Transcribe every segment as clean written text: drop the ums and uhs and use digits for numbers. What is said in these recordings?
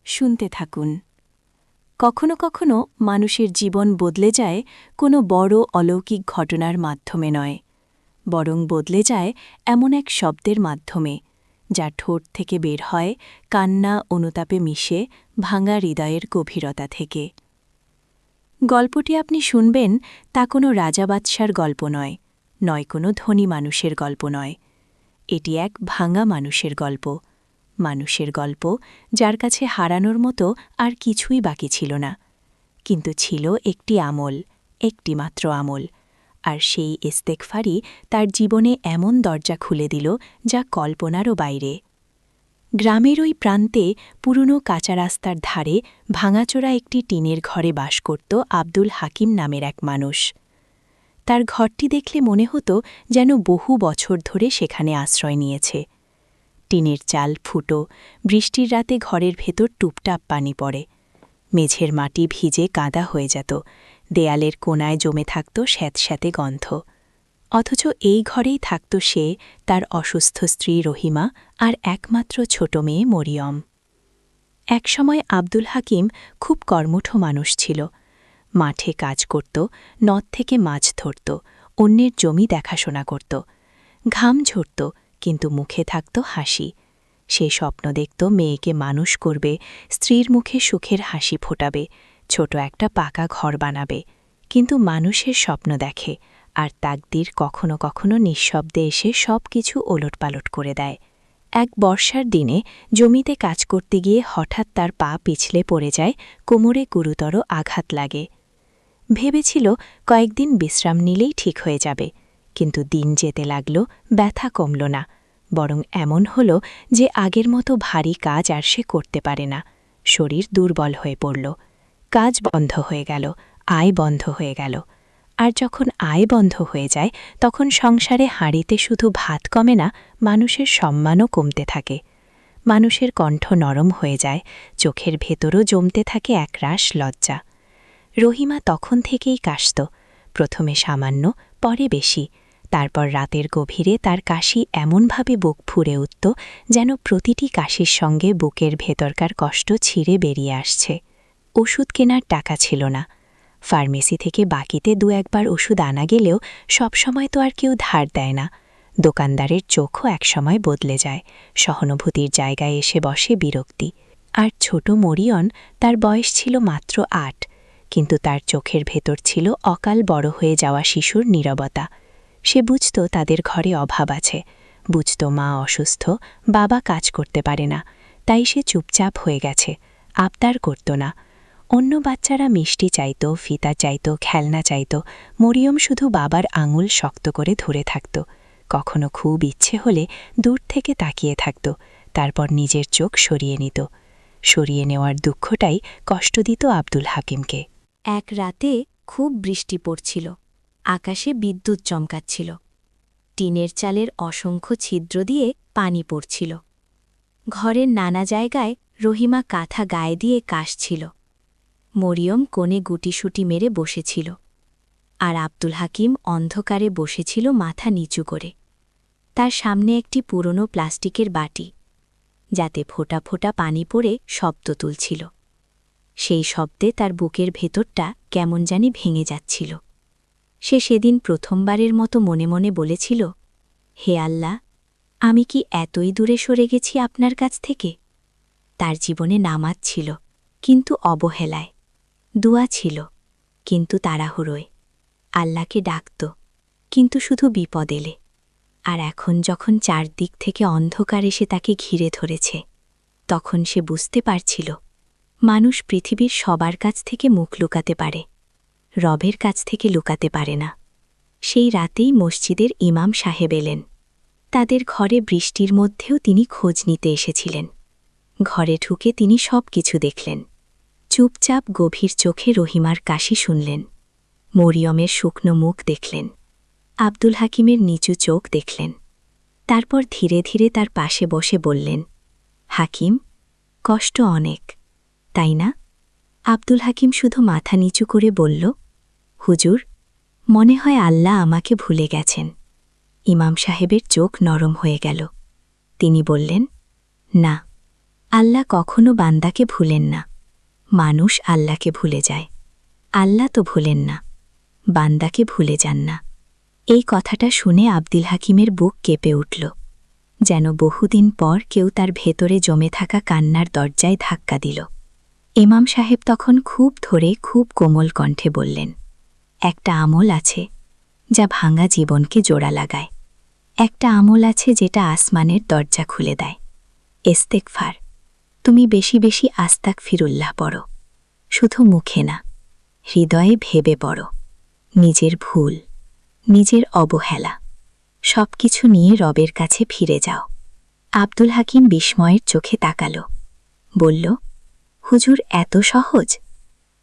শুনতে থাকুন। কখনো কখনো মানুষের জীবন বদলে যায় কোনো বড় অলৌকিক ঘটনার মাধ্যমে নয়, বরং বদলে যায় এমন এক শব্দের মাধ্যমে, যা ঠোঁট থেকে বের হয় কান্না অনুতাপে মিশে ভাঙা হৃদয়ের গভীরতা থেকে। গল্পটি আপনি শুনবেন তা কোনো রাজা বাদশার গল্প নয়, নয় কোনো ধনী মানুষের গল্প নয়। এটি এক ভাঙা মানুষের গল্প, মানুষের গল্প যার কাছে হারানোর মতো আর কিছুই বাকি ছিল না, কিন্তু ছিল একটি আমল, একটি মাত্র আমল, আর সেই ইস্তেগফারই তার জীবনে এমন দরজা খুলে দিল যা কল্পনারও বাইরে। গ্রামের ওই প্রান্তে পুরনো কাঁচা রাস্তার ধারে ভাঙাচোরা একটি টিনের ঘরে বাস করত আব্দুল হাকিম নামের এক মানুষ। তার ঘরটি দেখলে মনে হতো যেন বহু বছর ধরে সেখানে আশ্রয় নিয়েছে। টিনের চাল ফুটো, বৃষ্টির রাতে ঘরের ভেতর টুপটাপ পানি পড়ে, মেঝের মাটি ভিজে কাদা হয়ে যেত, দেয়ালের কোণায় জমে থাকত স্যাঁতস্যাঁতে গন্ধ। অথচ এই ঘরেই থাকত সে, তার অসুস্থ স্ত্রী রহিমা আর একমাত্র ছোট মেয়ে মরিয়ম। একসময় আব্দুল হাকিম খুব কর্মঠ মানুষ ছিল। মাঠে কাজ করত, নদ থেকে মাছ ধরত, অন্যের জমি দেখাশোনা করত। ঘাম ঝরত, কিন্তু মুখে থাকত হাসি। সে স্বপ্ন দেখত মেয়েকে মানুষ করবে, স্ত্রীর মুখে সুখের হাসি ফোটাবে, ছোট একটা পাকা ঘর বানাবে। কিন্তু মানুষের স্বপ্ন দেখে, আর তাকদীর কখনো কখনো নিঃশব্দে এসে সব কিছু ওলটপালট করে দেয়। এক বর্ষার দিনে জমিতে কাজ করতে গিয়ে হঠাৎ তার পা পিছলে পড়ে যায়, কোমরে গুরুতর আঘাত লাগে। ভেবেছিল কয়েকদিন বিশ্রাম নিলেই ঠিক হয়ে যাবে, কিন্তু দিন যেতে লাগল, ব্যথা কমল না, বরং এমন হল যে আগের মতো ভারী কাজ আর সে করতে পারে না। শরীর দুর্বল হয়ে পড়ল, কাজ বন্ধ হয়ে গেল, আয় বন্ধ হয়ে গেল। আর যখন আয় বন্ধ হয়ে যায়, তখন সংসারে হাঁড়িতে শুধু ভাত কমে না, মানুষের সম্মানও কমতে থাকে। মানুষের কণ্ঠ নরম হয়ে যায়, চোখের ভেতরও জমতে থাকে একরাশ লজ্জা। রহিমা তখন থেকেই কাশত, প্রথমে সামান্য, পরে বেশি। তারপর রাতের গভীরে তার কাশি এমনভাবে বুক ফুঁড়ে উঠত, যেন প্রতিটি কাশির সঙ্গে বুকের ভেতরকার কষ্ট ছিঁড়ে বেরিয়ে আসছে। ওষুধ কেনার টাকা ছিল না। ফার্মেসি থেকে বাকিতে দু-একবার ওষুধ আনা গেলেও সবসময় তো আর কেউ ধার দেয় না। দোকানদারের চোখও একসময় বদলে যায়, সহানুভূতির জায়গায় এসে বসে বিরক্তি। আর ছোট মরিয়ন, তার বয়স ছিল মাত্র ৮, কিন্তু তার চোখের ভেতর ছিল অকাল বড় হয়ে যাওয়া শিশুর নীরবতা। সে বুঝত তাদের ঘরে অভাব আছে, বুঝত মা অসুস্থ, বাবা কাজ করতে পারে না, তাই সে চুপচাপ হয়ে গেছে, আবদার করত না। অন্য বাচ্চারা মিষ্টি চাইত, ফিতা চাইত, খেলনা চাইত, মরিয়ম শুধু বাবার আঙুল শক্ত করে ধরে থাকত। কখনো খুব ইচ্ছে হলে দূর থেকে তাকিয়ে থাকত, তারপর নিজের চোখ সরিয়ে নিত। সরিয়ে নেওয়ার দুঃখটাই কষ্ট দিত আব্দুল হাকিমকে। এক রাতে খুব বৃষ্টি পড়ছিল, আকাশে বিদ্যুৎ চমকাচ্ছিল, টিনের চালের অসংখ্য ছিদ্র দিয়ে পানি পড়ছিল। ঘরের নানা জায়গায় রহিমা কাঁথা গায়ে দিয়ে কাশছিল, মরিয়ম কোণে গুটিসুটি মেরে বসেছিল, আর আব্দুল হাকিম অন্ধকারে বসেছিল মাথা নিচু করে। তার সামনে একটি পুরনো প্লাস্টিকের বাটি, যাতে ফোঁটা ফোঁটা পানি পড়ে শব্দ তুলছিল। সেই শব্দে তার বুকের ভেতরটা কেমন জানি ভেঙে যাচ্ছিল। সে সেদিন প্রথমবারের মতো মনে মনে বলেছিল, হে আল্লাহ, আমি কি এতই দূরে সরে গেছি আপনার কাছ থেকে? তার জীবনে নামাজ ছিল, কিন্তু অবহেলায়, দোয়া ছিল, কিন্তু তাড়াহুড়োয়, আল্লাহকে ডাকত, কিন্তু শুধু বিপদ এলে। আর এখন যখন চারদিক থেকে অন্ধকার এসে তাকে ঘিরে ধরেছে, তখন সে বুঝতে পারছিল, মানুষ পৃথিবীর সবার কাছ থেকে মুখ লুকাতে পারে, রবের কাছ থেকে লুকাতে পারে না। সেই রাতেই মসজিদের ইমাম সাহেব এলেন। তাদের ঘরে বৃষ্টির মধ্যেও তিনি খোঁজ নিতে এসেছিলেন। ঘরে ঢুকে তিনি সব কিছু দেখলেন। চুপচাপ গভীর চোখে রহিমার কাশি শুনলেন, মরিয়মের শুকনো মুখ দেখলেন, আব্দুল হাকিমের নিচু চোখ দেখলেন। তারপর ধীরে ধীরে তার পাশে বসে বললেন, হাকিম, কষ্ট অনেক, তাই না? আব্দুল হাকিম শুধু মাথা নিচু করে বলল, হুজুর, মনে হয় আল্লাহ আমাকে ভুলে গেছেন। ইমাম সাহেবের চোখ নরম হয়ে গেল। তিনি বললেন, না, আল্লাহ কখনো বান্দাকে ভুলেন না, মানুষ আল্লাহকে ভুলে যায়। আল্লাহ তো ভুলেন না, বান্দাকে ভুলে যান না। এই কথাটা শুনে আব্দুল হাকিমের বুক কেঁপে উঠল, যেন বহুদিন পর কেউ তার ভেতরে জমে থাকা কান্নার দরজায় ধাক্কা দিল। ইমাম সাহেব তখন খুব ধরে খুব কোমল কণ্ঠে বললেন, একটা আমল আছে যা ভাঙা জীবনকে জোড়া লাগায়। একটা আমল আছে যেটা আসমানের দরজা খুলে দেয়। ইস্তেগফার। তুমি বেশি বেশি আস্তাগফিরুল্লাহ পড়ো, শুধু মুখে না, হৃদয়ে ভেবে পড়ো। নিজের ভুল, নিজের অবহেলা সবকিছু নিয়ে রবের কাছে ফিরে যাও। আব্দুল হাকিম বিস্ময়ের চোখে তাকাল, বলল, হুজুর এত সহজ?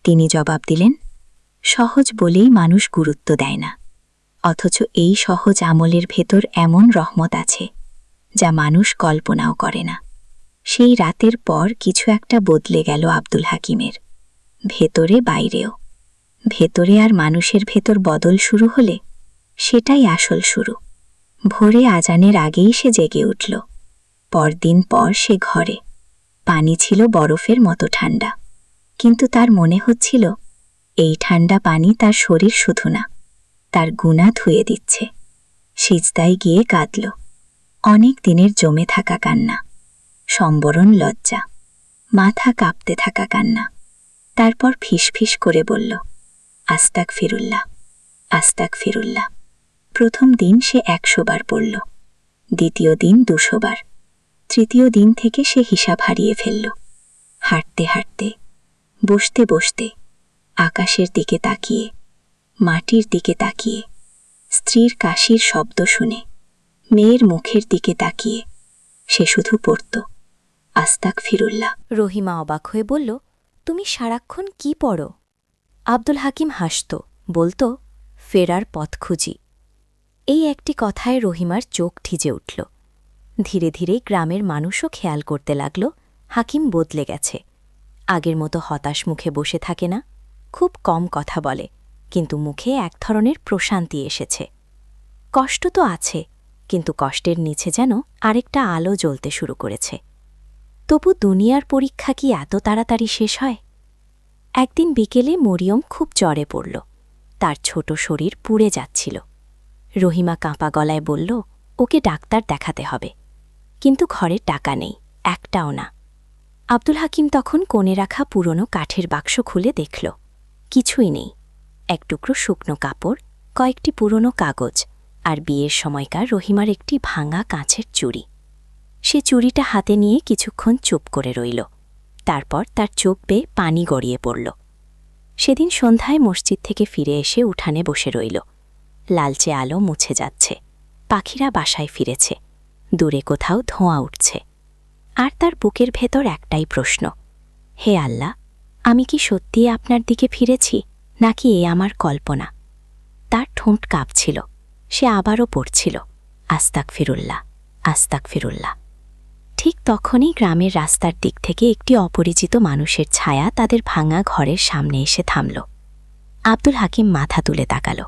তিনি জবাব দিলেন, সহজ বলেই মানুষ গুরুত্ব দেয় না, অথচ এই সহজ আমলের ভেতর এমন রহমত আছে যা মানুষ কল্পনাও করে না। সেই রাতের পর কিছু একটা বদলে গেল আব্দুল হাকিমের, ভেতরে বাইরেও। ভেতরে আর মানুষের ভেতর বদল শুরু হলে সেটাই আসল শুরু। ভোরে আজানের আগেই সে জেগে উঠল। পরদিন পর সে ঘরে। পানি ছিল বরফের মতো ঠান্ডা, কিন্তু তার মনে হচ্ছিল এই ঠান্ডা পানি তার শরীর শুধু না, তার গুনাহ ধুয়ে দিচ্ছে। সিজদায় গিয়ে কাঁদল, অনেক দিনের জমে থাকা কান্না, সম্বরণ লজ্জা, মাথা কাঁপতে থাকা কান্না। তারপর ফিসফিস করে বলল, আস্তাগফিরুল্লাহ, আস্তাগফিরুল্লাহ। প্রথম দিন সে 100 বার পড়ল, দ্বিতীয় দিন 200 বার, তৃতীয় দিন থেকে সে হিসাব হারিয়ে ফেলল। হাঁটতে হাঁটতে, বসতে বসতে, আকাশের দিকে তাকিয়ে, মাটির দিকে তাকিয়ে, স্ত্রীর কাশির শব্দ শুনে, মেয়ের মুখের দিকে তাকিয়ে সে শুধু পড়ত, আস্তাগফিরুল্লাহ। রহিমা অবাক হয়ে বলল, তুমি সারাক্ষণ কি পড়ো? আব্দুল হাকিম হাসত, বলতো, ফেরার পথ খুঁজি। এই একটি কথায় রহিমার চোখ ঠিজে উঠল। ধীরে ধীরে গ্রামের মানুষও খেয়াল করতে লাগল হাকিম বদলে গেছে। আগের মতো হতাশ মুখে বসে থাকে না, খুব কম কথা বলে, কিন্তু মুখে এক ধরনের প্রশান্তি এসেছে। কষ্ট তো আছে, কিন্তু কষ্টের নিচে যেন আরেকটা আলো জ্বলতে শুরু করেছে। তবু দুনিয়ার পরীক্ষা কি এত তাড়াতাড়ি শেষ হয়? একদিন বিকেলে মরিয়ম খুব জ্বরে পড়ল, তার ছোট শরীর পুড়ে যাচ্ছিল। রহিমা কাঁপা গলায় বলল, ওকে ডাক্তার দেখাতে হবে, কিন্তু ঘরে টাকা নেই, একটাও না। আব্দুল হাকিম তখন কোণে রাখা পুরনো কাঠের বাক্স খুলে দেখল, কিছুই নেই। এক টুকরো শুকনো কাপড়, কয়েকটি পুরনো কাগজ, আর বিয়ের সময়কার রহিমার একটি ভাঙা কাঁচের চুড়ি। সে চুড়িটা হাতে নিয়ে কিছুক্ষণ চুপ করে রইল, তারপর তার চোখ বেয়ে পানি গড়িয়ে পড়ল। সেদিন সন্ধ্যায় মসজিদ থেকে ফিরে এসে উঠানে বসে রইল। লালচে আলো মুছে যাচ্ছে, পাখিরা বাসায় ফিরেছে, দূরে কোথাও ধোঁয়া উঠছে। আর তার বুকের ভেতর একটাই প্রশ্ন, হে আল্লাহ, আমি কি সত্যিই আপনার দিকে ফিরেছি, নাকি এ আমার কল্পনা? তার ঠোঁট কাঁপছিল, সে আবারও পড়ছিল, আস্তাগফিরুল্লাহ, আস্তাগফিরুল্লাহ। ঠিক তখনই গ্রামের রাস্তার দিক থেকে একটি অপরিচিত মানুষের ছায়া তাদের ভাঙা ঘরের সামনে এসে থামল। আব্দুল হাকিম মাথা তুলে তাকাল।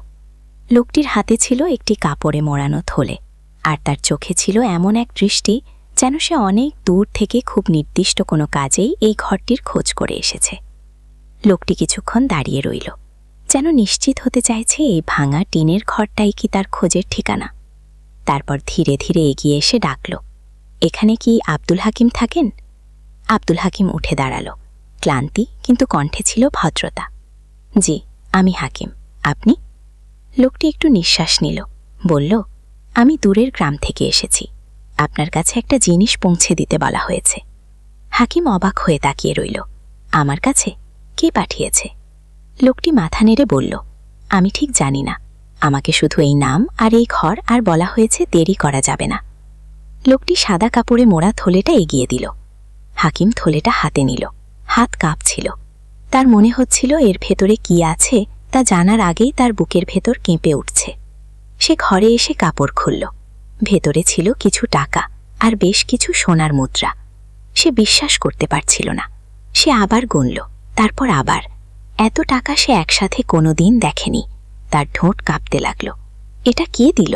লোকটির হাতে ছিল একটি কাপড়ে মোড়ানো থলে, আর তার চোখে ছিল এমন এক দৃষ্টি যেন সে অনেক দূর থেকে খুব নির্দিষ্ট কোনো কাজেই এই ঘরটির খোঁজ করে এসেছে। লোকটি কিছুক্ষণ দাঁড়িয়ে রইল, যেন নিশ্চিত হতে চাইছে এই ভাঙা টিনের ঘরটাই কি তার খোঁজের ঠিকানা। তারপর ধীরে ধীরে এগিয়ে এসে ডাকল, এখানে কি আব্দুল হাকিম থাকেন? আব্দুল হাকিম উঠে দাঁড়াল, ক্লান্তি কিন্তু কণ্ঠে ছিল ভদ্রতা। জি, আমি হাকিম, আপনি? লোকটি একটু নিঃশ্বাস নিল, বলল, আমি দূরের গ্রাম থেকে এসেছি, আপনার কাছে একটা জিনিস পৌঁছে দিতে বলা হয়েছে। হাকিম অবাক হয়ে তাকিয়ে রইল, আমার কাছে? কে পাঠিয়েছে? লোকটি মাথা নেড়ে বলল, আমি ঠিক জানি না, আমাকে শুধু এই নাম আর এই ঘর আর বলা হয়েছে দেরি করা যাবে না। লোকটি সাদা কাপড়ে মোড়া থলেটা এগিয়ে দিল। হাকিম থলেটা হাতে নিল, হাত কাঁপছিল। তার মনে হচ্ছিল এর ভেতরে কি আছে তা জানার আগেই তার বুকের ভেতর কেঁপে উঠছে। সে ঘরে এসে কাপড় খুলল, ভেতরে ছিল কিছু টাকা আর বেশ কিছু সোনার মুদ্রা। সে বিশ্বাস করতে পারছিল না। সে আবার গুনল, তারপর আবার। এত টাকা সে একসাথে কোনোদিন দেখেনি। তার ঠোঁট কাঁপতে লাগল। এটা কে দিল?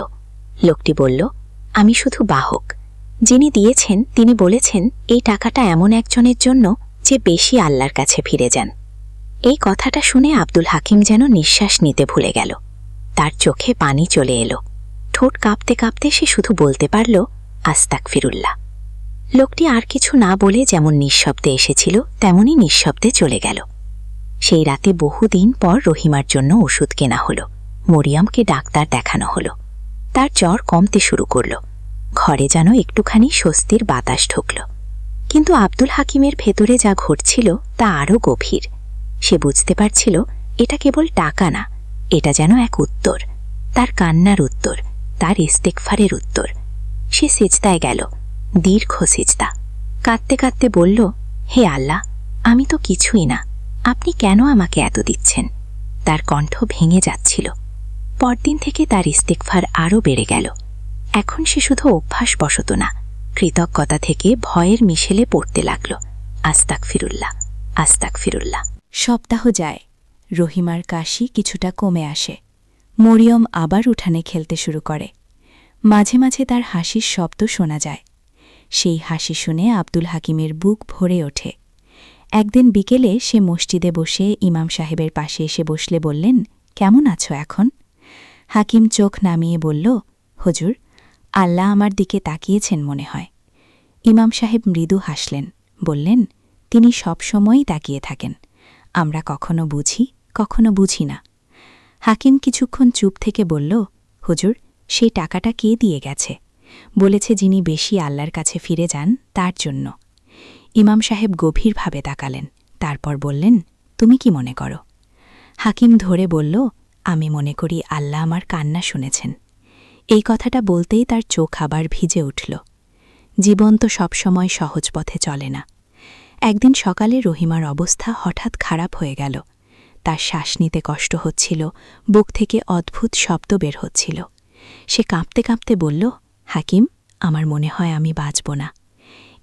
লোকটি বলল, আমি শুধু বাহক, যিনি দিয়েছেন তিনি বলেছেন এই টাকাটা এমন একজনের জন্য যে বেশি আল্লাহর কাছে ফিরে যান। এই কথাটা শুনে আব্দুল হাকিম যেন নিঃশ্বাস নিতে ভুলে গেল। তার চোখে পানি চলে এলো। ঠোঁট কাঁপতে কাঁপতে সে শুধু বলতে পারল, আস্তাগফিরুল্লাহ। লোকটি আর কিছু না বলে যেমন নিঃশব্দে এসেছিল তেমনই নিঃশব্দে চলে গেল। সেই রাতে বহুদিন পর রহিমার জন্য ওষুধ কেনা হলো। মরিয়মকে ডাক্তার দেখানো হলো। তার জ্বর কমতে শুরু করল। ঘরে যেন একটুখানি স্বস্তির বাতাস ঢুকল। কিন্তু আব্দুল হাকিমের ভেতরে যা ঘটছিল তা আরও গভীর। সে বুঝতে পারছিল এটা কেবল টাকা না, এটা যেন এক উত্তর, তার কান্নার উত্তর, তার ইস্তেগফারের উত্তর। সে সিজদায় গেল, দীর্ঘ সিজদা। কাঁদতে কাঁদতে বলল, হে আল্লাহ, আমি তো কিছুই না, আপনি কেন আমাকে এত দিচ্ছেন? তার কণ্ঠ ভেঙে যাচ্ছিল। পরদিন থেকে তার ইস্তেগফার আরও বেড়ে গেল। এখন সে শুধু অভ্যাসবশত না, কৃতজ্ঞতা থেকে ভয়ের মিশেলে পড়তে লাগল, আস্তাগফিরুল্লাহ, আস্তাগফিরুল্লাহ। সপ্তাহ যায়, রহিমার কাশি কিছুটা কমে আসে। মরিয়ম আবার উঠানে খেলতে শুরু করে। মাঝে মাঝে তার হাসির শব্দ শোনা যায়। সেই হাসি শুনে আব্দুল হাকিমের বুক ভরে ওঠে। একদিন বিকেলে সে মসজিদে বসে ইমাম সাহেবের পাশে এসে বসলে বললেন, কেমন আছো এখন? হাকিম চোখ নামিয়ে বলল, হুজুর, আল্লাহ আমার দিকে তাকিয়েছেন মনে হয়। ইমাম সাহেব মৃদু হাসলেন, বললেন, তিনি সবসময়ই তাকিয়ে থাকেন। আমরা কখনো বুঝি, কখনো বুঝি না। হাকিম কিছুক্ষণ চুপ থেকে বলল, হুজুর, সেই টাকাটা কে দিয়ে গেছে? বলেছে যিনি বেশি আল্লাহর কাছে ফিরে যান তার জন্য। ইমাম সাহেব গভীরভাবে তাকালেন, তারপর বললেন, তুমি কি মনে করো? হাকিম ধরে বলল, আমি মনে করি আল্লাহ আমার কান্না শুনেছেন। এই কথাটা বলতেই তার চোখ আবার ভিজে উঠল। জীবন তো সবসময় সহজ পথে চলে না। একদিন সকালে রহিমার অবস্থা হঠাৎ খারাপ হয়ে গেল। তার শ্বাস নিতে কষ্ট হচ্ছিল, বুক থেকে অদ্ভুত শব্দ বের হচ্ছিল। সে কাঁপতে কাঁপতে বলল, হাকিম, আমার মনে হয় আমি বাঁচব না।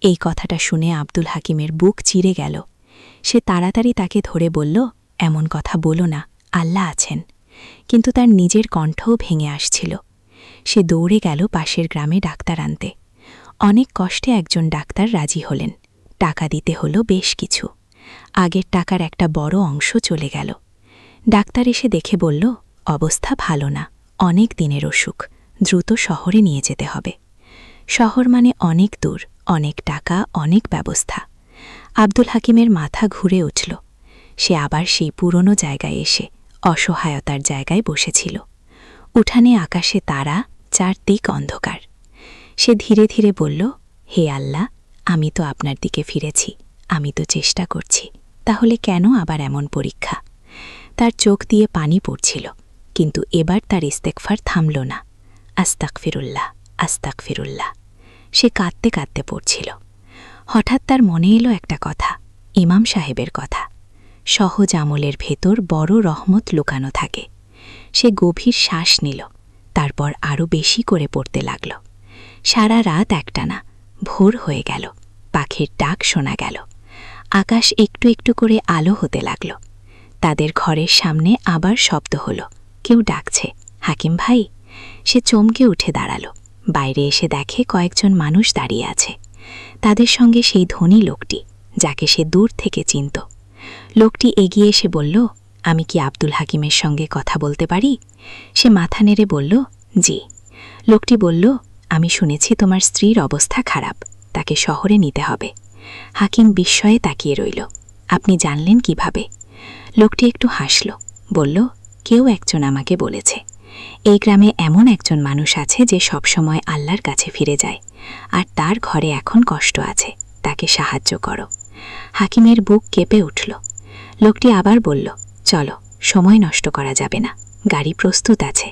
এই কথাটা শুনে আব্দুল হাকিমের বুক চিরে গেল। সে তাড়াতাড়ি তাকে ধরে বলল, এমন কথা বলো না, আল্লাহ আছেন। কিন্তু তার নিজের কণ্ঠও ভেঙে আসছিল। সে দৌড়ে গেল পাশের গ্রামে ডাক্তার আনতে। অনেক কষ্টে একজন ডাক্তার রাজি হলেন। টাকা দিতে হলো বেশ কিছু। আগের টাকার একটা বড় অংশ চলে গেল। ডাক্তার এসে দেখে বলল, অবস্থা ভালো না, অনেক দিনের অসুখ, দ্রুত শহরে নিয়ে যেতে হবে। শহর মানে অনেক দূর, অনেক টাকা, অনেক ব্যবস্থা। আব্দুল হাকিমের মাথা ঘুরে উঠল। সে আবার সেই পুরনো জায়গায় এসে অসহায়তার জায়গায় বসেছিল। উঠানে আকাশে তারা, চারদিক অন্ধকার। সে ধীরে ধীরে বলল, হে আল্লাহ, আমি তো আপনার দিকে ফিরেছি, আমি তো চেষ্টা করছি, তাহলে কেন আবার এমন পরীক্ষা? তার চোখ দিয়ে পানি পড়ছিল, কিন্তু এবার তার ইস্তেগফার থামল না। আস্তাগফিরুল্লাহ, আস্তাগফিরুল্লাহ। সে কাঁদতে কাঁদতে পড়ছিল। হঠাৎ তার মনে এলো একটা কথা, ইমাম সাহেবের কথা। সহজ আমলের ভেতর বড় রহমত লুকানো থাকে। সে গভীর শ্বাস নিল, তারপর আরও বেশি করে পড়তে লাগল। সারা রাত একটানা। ভোর হয়ে গেল, পাখির ডাক শোনা গেল। আকাশ একটু একটু করে আলো হতে লাগল। তাদের ঘরের সামনে আবার শব্দ হলো, কেউ ডাকছে, হাকিম ভাই। সে চমকে উঠে দাঁড়াল। বাইরে এসে দেখে কয়েকজন মানুষ দাঁড়িয়ে আছে। তাদের সঙ্গে সেই ধনী লোকটি, যাকে সে দূর থেকে চিনত। লোকটি এগিয়ে এসে বলল, আমি কি আব্দুল হাকিমের সঙ্গে কথা বলতে পারি? সে মাথা নেড়ে বলল, জি। লোকটি বলল, আমি শুনেছি তোমার স্ত্রীর অবস্থা খারাপ, তাকে শহরে নিতে হবে। হাকিম বিস্ময়ে তাকিয়ে রইল। আপনি জানলেন কিভাবে? লোকটি একটু হাসল, বলল, কেউ একজন আমাকে বলেছে। এই গ্রামে এমন একজন মানুষ আছে যে সবসময় আল্লাহর কাছে ফিরে যায়, আর তার ঘরে এখন কষ্ট আছে, তাকে সাহায্য করো। হাকিমের বুক কেঁপে উঠল। লোকটি আবার বলল, চলো, সময় নষ্ট করা যাবে না, গাড়ি প্রস্তুত আছে।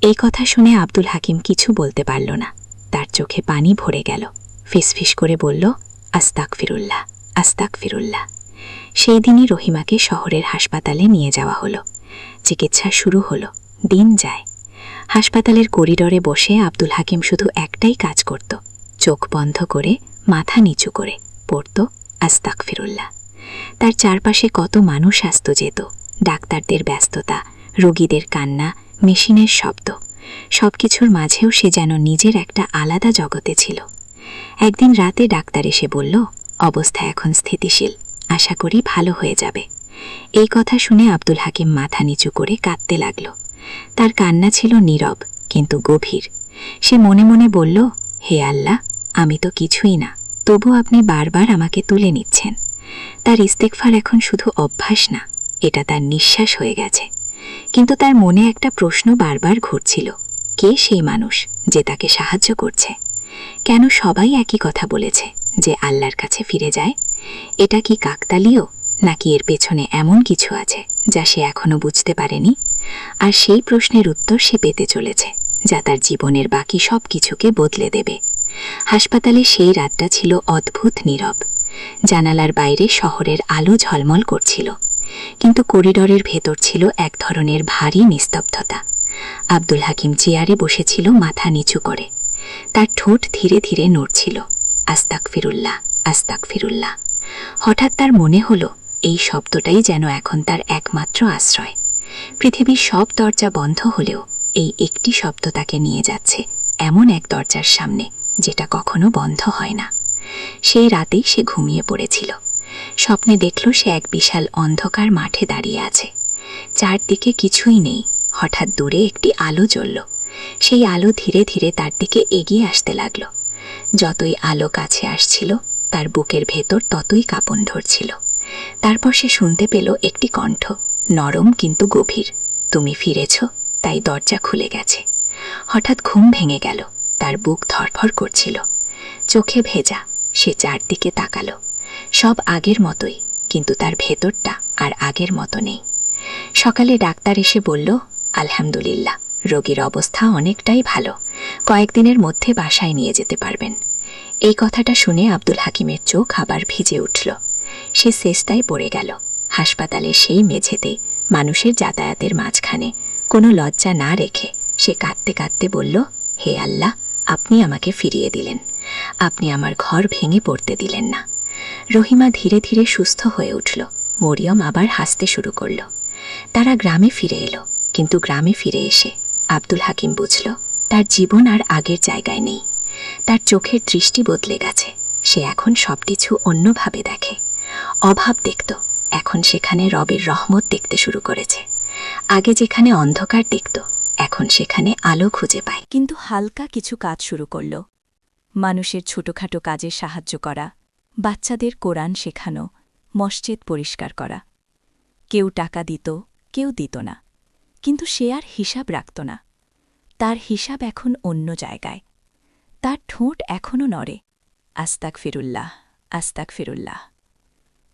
এই কথা শুনে আব্দুল হাকিম কিছু বলতে পারল না। তার চোখে পানি ভরে গেল। ফিসফিস করে বলল, আস্তাগফিরুল্লাহ, আস্তাগফিরুল্লাহ। সেই দিনই রহিমাকে শহরের হাসপাতালে নিয়ে যাওয়া হলো। চিকিৎসা শুরু হলো। দিন যায়। হাসপাতালের করিডরে বসে আব্দুল হাকিম শুধু একটাই কাজ করত, চোখ বন্ধ করে, মাথা নিচু করে পড়ত, আস্তাগফিরুল্লাহ। তার চারপাশে কত মানুষ আসত যেত, ডাক্তারদের ব্যস্ততা, রোগীদের কান্না, মেশিনের শব্দ, সবকিছুর মাঝেও সে যেন নিজের একটা আলাদা জগতে ছিল। একদিন রাতে ডাক্তার এসে বলল, অবস্থা এখন স্থিতিশীল, আশা করি ভালো হয়ে যাবে। এই কথা শুনে আব্দুল হাকিম মাথা নিচু করে কাঁদতে লাগল। তার কান্না ছিল নীরব কিন্তু গভীর। সে মনে মনে বলল, হে আল্লাহ, আমি তো কিছুই না, তবু আপনি বারবার আমাকে তুলে নিচ্ছেন। তার ইস্তেগফার এখন শুধু অভ্যাস না, এটা তার নিঃশ্বাস হয়ে গেছে। কিন্তু তার মনে একটা প্রশ্ন বারবার ঘুরছিল, কে সেই মানুষ যে তাকে সাহায্য করছে? কেন সবাই একই কথা বলেছে যে আল্লাহর কাছে ফিরে যায়? এটা কি কাকতালীয়, নাকি এর পেছনে এমন কিছু আছে যা সে এখনো বুঝতে পারেনি? আর সেই প্রশ্নের উত্তর সে পেতে চলেছে, যা তার জীবনের বাকি সব কিছুকে বদলে দেবে। হাসপাতালে সেই রাতটা ছিল অদ্ভুত নীরব। জানালার বাইরে শহরের আলো ঝলমল করছিল, কিন্তু করিডরের ভেতর ছিল এক ধরনের ভারী নিস্তব্ধতা। আব্দুল হাকিম চেয়ারে বসেছিল মাথা নিচু করে। তার ঠোঁট ধীরে ধীরে নড়ছিল, আস্তাগফিরুল্লাহ, আস্তাগফিরুল্লাহ। হঠাৎ তার মনে হলো, এই শব্দটাই যেন এখন তার একমাত্র আশ্রয়। পৃথিবীর সব দরজা বন্ধ হলেও এই একটি শব্দ তাকে নিয়ে যাচ্ছে এমন এক দরজার সামনে, যেটা কখনো বন্ধ হয় না। সেই রাতেই সে ঘুমিয়ে পড়েছিল। স্বপ্নে দেখল সে এক বিশাল অন্ধকার মাঠে দাঁড়িয়ে আছে। চারদিকে কিছুই নেই। হঠাৎ দূরে একটি আলো জ্বলল। সেই আলো ধীরে ধীরে তার দিকে এগিয়ে আসতে লাগল। যতই আলো কাছে আসছিল, তার বুকের ভেতর ততই কাঁপন ধরছিল। তারপর সে শুনতে পেল একটি কণ্ঠ, নরম কিন্তু গভীর, তুমি ফিরেছ, তাই দরজা খুলে গেছে। হঠাৎ ঘুম ভেঙে গেল। তার বুক ধড়ফড় করছিল, চোখে ভেজা। সে চারদিকে তাকালো। সব আগের মতোই, কিন্তু তার ভেতরটা আর আগের মতো নেই। সকালে ডাক্তার এসে বলল, আলহামদুলিল্লাহ, রোগীর অবস্থা অনেকটাই ভালো, কয়েকদিনের মধ্যে বাসায় নিয়ে যেতে পারবেন। এই কথাটা শুনে আব্দুল হাকিমের চোখ আবার ভিজে উঠল। সে সেজদায় পড়ে গেল। হাসপাতালের সেই মেঝেতে, মানুষের যাতায়াতের মাঝখানে, কোনো লজ্জা না রেখে সে কাঁদতে কাঁদতে বলল, হে আল্লাহ, আপনি আমাকে ফিরিয়ে দিলেন, আপনি আমার ঘর ভেঙে পড়তে দিলেন না। রহিমা ধীরে ধীরে সুস্থ হয়ে উঠল। মরিয়ম আবার হাসতে শুরু করল। তারা গ্রামে ফিরে এলো, কিন্তু গ্রামে ফিরে এসে আব্দুল হাকিম বুঝল, তার জীবন আর আগের জায়গায় নেই। তার চোখের দৃষ্টি বদলে গেছে। সে এখন সবকিছু অন্যভাবে দেখে। অভাব দেখত, এখন সেখানে রবের রহমত দেখতে শুরু করেছে। আগে যেখানে অন্ধকার দেখত, এখন সেখানে আলো খুঁজে পায়। কিন্তু হালকা কিছু কাজ শুরু করল। মানুষের ছোটখাটো কাজে সাহায্য করা, বাচ্চাদের কোরআন শেখানো, মসজিদ পরিষ্কার করা। কেউ টাকা দিত, কেউ দিত না, কিন্তু সে আর হিসাব রাখত না। তার হিসাব এখন অন্য জায়গায়। তার ঠোঁট এখনও নড়ে, আস্তাগফিরুল্লাহ, আস্তাগফিরুল্লাহ।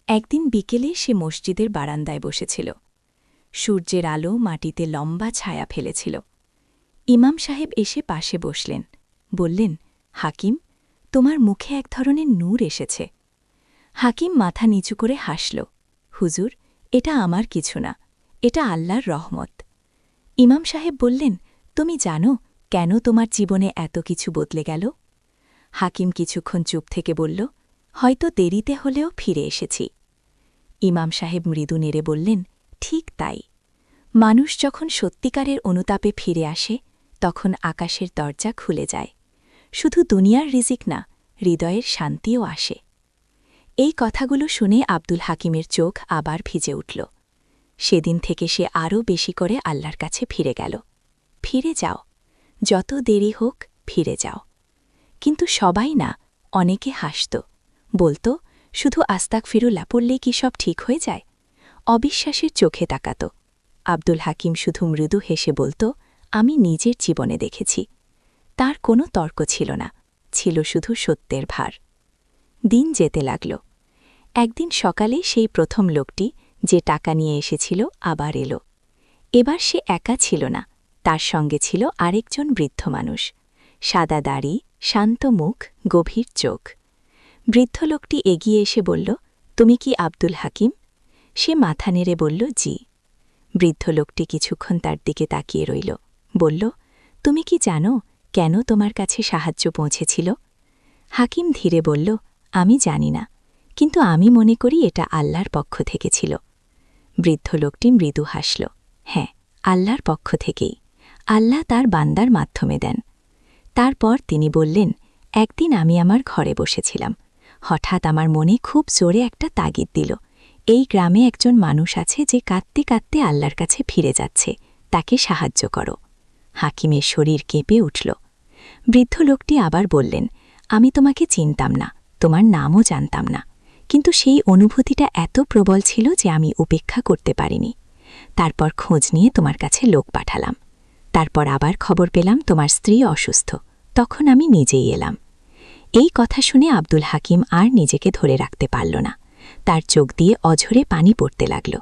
একদিন বিকেলে সে মসজিদের বারান্দায় বসেছিল। সূর্যের আলো মাটিতে লম্বা ছায়া ফেলেছিল। ইমাম সাহেব এসে পাশে বসলেন, বললেন, হাকিম, তোমার মুখে এক ধরনের নূর এসেছে। হাকিম মাথা নিচু করে হাসল, হুজুর, এটা আমার কিছু না, এটা আল্লাহর রহমত। ইমাম সাহেব বললেন, তুমি জানো কেন তোমার জীবনে এত কিছু বদলে গেল? হাকিম কিছুক্ষণ চুপ থেকে বলল, হয়তো দেরিতে হলেও ফিরে এসেছি। ইমাম সাহেব মৃদু নেড়ে বললেন, ঠিক তাই। মানুষ যখন সত্যিকারের অনুতাপে ফিরে আসে, তখন আকাশের দরজা খুলে যায়। শুধু দুনিয়ার রিজিক না, হৃদয়ের শান্তিও আসে। এই কথাগুলো শুনে আব্দুল হাকিমের চোখ আবার ভিজে উঠল। সেদিন থেকে সে আরও বেশি করে আল্লাহর কাছে ফিরে গেল। ফিরে যাও, যত দেরি হোক ফিরে যাও। কিন্তু সবাই না, অনেকে হাসত, বলত, শুধু আস্তাগফিরুল্লাহ পড়লেই কি সব ঠিক হয়ে যায়? অবিশ্বাসের চোখে তাকাত। আব্দুল হাকিম শুধু মৃদু হেসে বলত, আমি নিজের জীবনে দেখেছি। তার কোনো তর্ক ছিল না, ছিল শুধু সত্যের ভার। দিন যেতে লাগল। একদিন সকালে সেই প্রথম লোকটি যে টাকা নিয়ে এসেছিল আবার এলো। এবার সে একা ছিল না, তার সঙ্গে ছিল আরেকজন বৃদ্ধ মানুষ। সাদা দাড়ি, শান্ত মুখ, গভীর চোখ। বৃদ্ধ লোকটি এগিয়ে এসে বলল, তুমি কি আব্দুল হাকিম? সে মাথা নেড়ে বলল, জি। বৃদ্ধ লোকটি কিছুক্ষণ তার দিকে তাকিয়ে রইল, বলল, তুমি কি জানো কেন তোমার কাছে সাহায্য পৌঁছেছিল? হাকিম ধীরে বলল, আমি জানি না, কিন্তু আমি মনে করি এটা আল্লাহর পক্ষ থেকে ছিল। বৃদ্ধ লোকটি মৃদু হাসল, হ্যাঁ, আল্লাহর পক্ষ থেকেই। আল্লাহ তার বান্দার মাধ্যমে দেন। তারপর তিনি বললেন, একদিন আমি আমার ঘরে বসেছিলাম। হঠাৎ আমার মনে খুব জোরে একটা তাগিদ দিল। এই গ্রামে একজন মানুষ আছে যে কাঁদতে কাঁদতে আল্লাহর কাছে ফিরে যাচ্ছে, তাকে সাহায্য করো। হাকিমের শরীর কেঁপে উঠল। বৃদ্ধ লোকটি আবার বললেন, আমি তোমাকে চিনতাম না, তোমার নামও জানতাম না, কিন্তু সেই অনুভূতিটা এত প্রবল ছিল যে আমি উপেক্ষা করতে পারিনি। তারপর খোঁজ নিয়ে তোমার কাছে লোক পাঠালাম। তারপর আবার খবর পেলাম তোমার স্ত্রী অসুস্থ, তখন আমি নিজেই এলাম। এই কথা শুনে আব্দুল হাকিম আর নিজেকে ধরে রাখতে পারল না। তার চোখ দিয়ে অঝরে পানি পড়তে লাগল।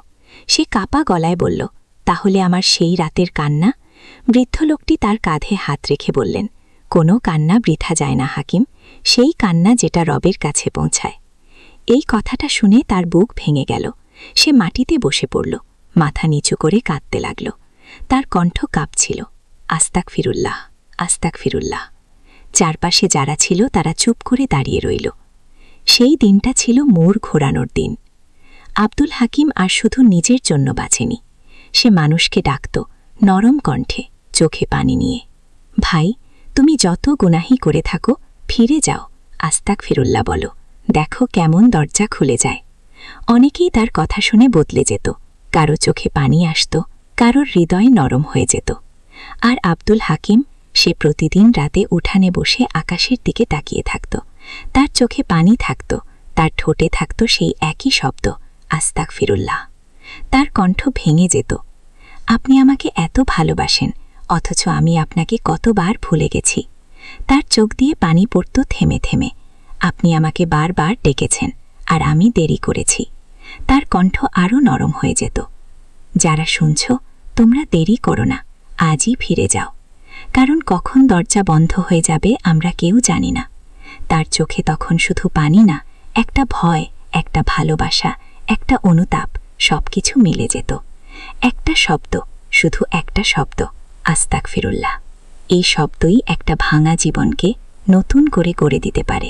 সে কাপা গলায় বলল, তাহলে আমার সেই রাতের কান্না? বৃদ্ধ লোকটি তার কাঁধে হাত রেখে বললেন, কোনো কান্না বৃথা যায় না হাকিম, সেই কান্না যেটা রবের কাছে পৌঁছায়। এই কথাটা শুনে তার বুক ভেঙে গেল। সে মাটিতে বসে পড়ল, মাথা নিচু করে কাঁদতে লাগল। তার কণ্ঠ কাঁপছিল, আস্তাক ফিরুল্লাহ, আস্তাক ফিরুল্লাহ। চারপাশে যারা ছিল তারা চুপ করে দাঁড়িয়ে রইল। সেই দিনটা ছিল মোড় ঘোরানোর দিন। আব্দুল হাকিম আর শুধু নিজের জন্য বাঁচেনি, সে মানুষকে ডাকত নরম কণ্ঠে, চোখে পানি নিয়ে, ভাই, তুমি যত গুনাহি করে থাকো, ফিরে যাও, আস্তাক ফিরুল্লাহ বলো, দেখো কেমন দরজা খুলে যায়। অনেকেই তার কথা শুনে বদলে যেত, কারো চোখে পানি আসত, কারোর হৃদয় নরম হয়ে যেত। আর আব্দুল হাকিম, সে প্রতিদিন রাতে উঠানে বসে আকাশের দিকে তাকিয়ে থাকত। তার চোখে পানি থাকত, তার ঠোঁটে থাকত সেই একই শব্দ, আস্তাক ফিরুল্লাহ। তার কণ্ঠ ভেঙে যেত, আপনি আমাকে এত ভালোবাসেন, অথচ আমি আপনাকে কতবার ভুলে গেছি। তার চোখ দিয়ে পানি পড়ত থেমে থেমে, আপনি আমাকে বারবার ডেকেছেন, আর আমি দেরি করেছি। তার কণ্ঠ আরও নরম হয়ে যেত, যারা শুনছ, তোমরা দেরি করো না, আজই ফিরে যাও, কারণ কখন দরজা বন্ধ হয়ে যাবে আমরা কেউ জানি না। তার চোখে তখন শুধু পানি না, একটা ভয়, একটা ভালোবাসা, একটা অনুতাপ, সবকিছু মিলে যেত। একটা শব্দ, শুধু একটা শব্দ, আস্তাক ফিরুল্লাহ। এই শব্দই একটা ভাঙা জীবনকে নতুন করে গড়ে দিতে পারে।